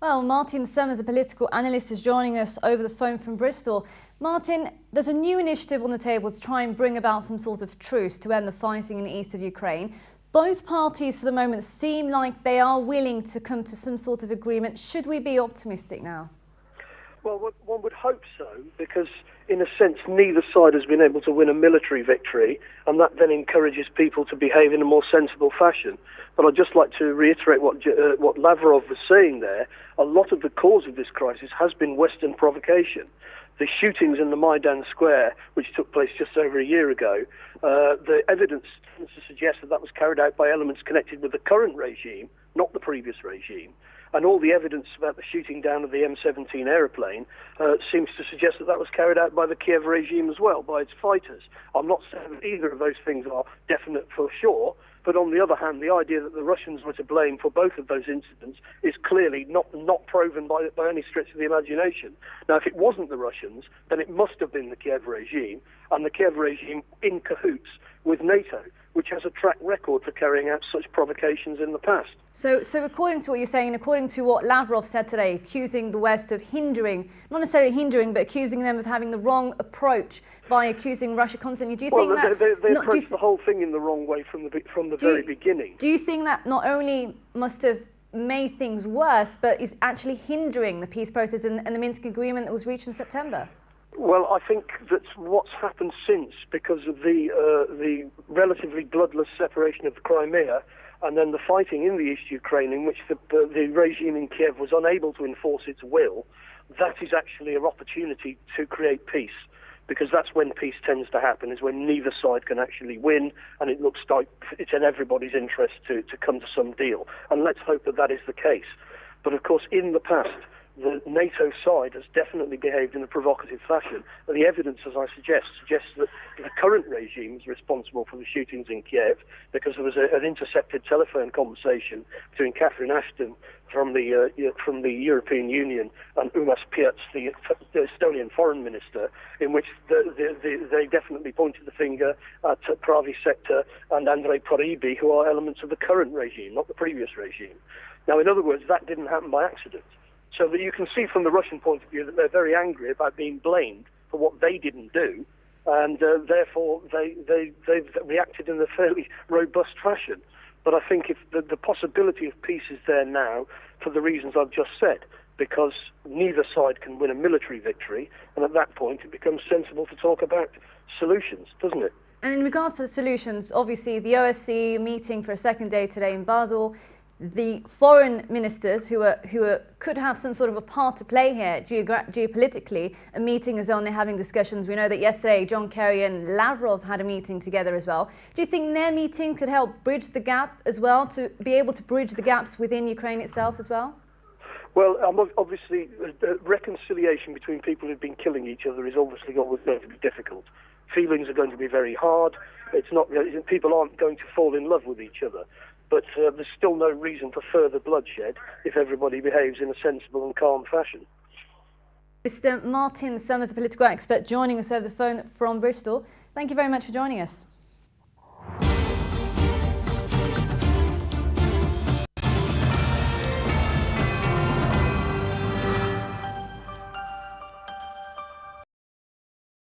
Well, Martin Summers, a political analyst, is joining us over the phone from Bristol. Martin, there's a new initiative on the table to try and bring about some sort of truce to end the fighting in the east of Ukraine. Both parties for the moment seem like they are willing to come to some sort of agreement. Should we be optimistic now? Well, one would hope so, because in a sense neither side has been able to win a military victory, and that then encourages people to behave in a more sensible fashion. But I'd just like to reiterate what Lavrov was saying there. A lot of the cause of this crisis has been Western provocation. The shootings in the Maidan Square, which took place just over a year ago, the evidence tends to suggest that that was carried out by elements connected with the current regime, not the previous regime. And all the evidence about the shooting down of the M17 aeroplane seems to suggest that that was carried out by the Kiev regime as well, by its fighters. I'm not saying that either of those things are definite for sure, but on the other hand, the idea that the Russians were to blame for both of those incidents is clearly not proven by any stretch of the imagination. Now, if it wasn't the Russians, then it must have been the Kiev regime, and the Kiev regime in cahoots with NATO, which has a track record for carrying out such provocations in the past. So according to what you're saying, according to what Lavrov said today, accusing the West of hindering, not necessarily hindering, but accusing them of having the wrong approach by accusing Russia constantly, do you think that... They approached the whole thing in the wrong way from the very beginning. Do you think that not only must have made things worse, but is actually hindering the peace process and the Minsk agreement that was reached in September? Well, I think that what's happened since, because of the relatively bloodless separation of the Crimea, and then the fighting in the East Ukraine, in which the regime in Kiev was unable to enforce its will, that is actually an opportunity to create peace. Because that's when peace tends to happen, is when neither side can actually win, and it looks like it's in everybody's interest to come to some deal. And let's hope that that is the case. But of course, in the past, the NATO side has definitely behaved in a provocative fashion. And the evidence, as I suggests that the current regime is responsible for the shootings in Kiev, because there was an intercepted telephone conversation between Catherine Ashton from the European Union and Umas Piets, the Estonian foreign minister, in which they definitely pointed the finger at Pravi Sector and Andrei Poribi, who are elements of the current regime, not the previous regime. Now, in other words, that didn't happen by accident. So that you can see from the Russian point of view that they're very angry about being blamed for what they didn't do, and therefore they've reacted in a fairly robust fashion. But I think if the possibility of peace is there now for the reasons I've just said, because neither side can win a military victory, and at that point it becomes sensible to talk about solutions, doesn't it? And in regards to the solutions, obviously the OSCE meeting for a second day today in Basel. The foreign ministers who could have some sort of a part to play here geopolitically, a meeting is on, they're having discussions. We know that yesterday John Kerry and Lavrov had a meeting together as well. Do you think their meeting could help bridge the gap as well, to be able to bridge the gaps within Ukraine itself as well? Well, obviously, reconciliation between people who've been killing each other is obviously always going to be difficult. Feelings are going to be very hard. People aren't going to fall in love with each other. But there's still no reason for further bloodshed if everybody behaves in a sensible and calm fashion. Mr. Martin Summers, a political expert, joining us over the phone from Bristol. Thank you very much for joining us.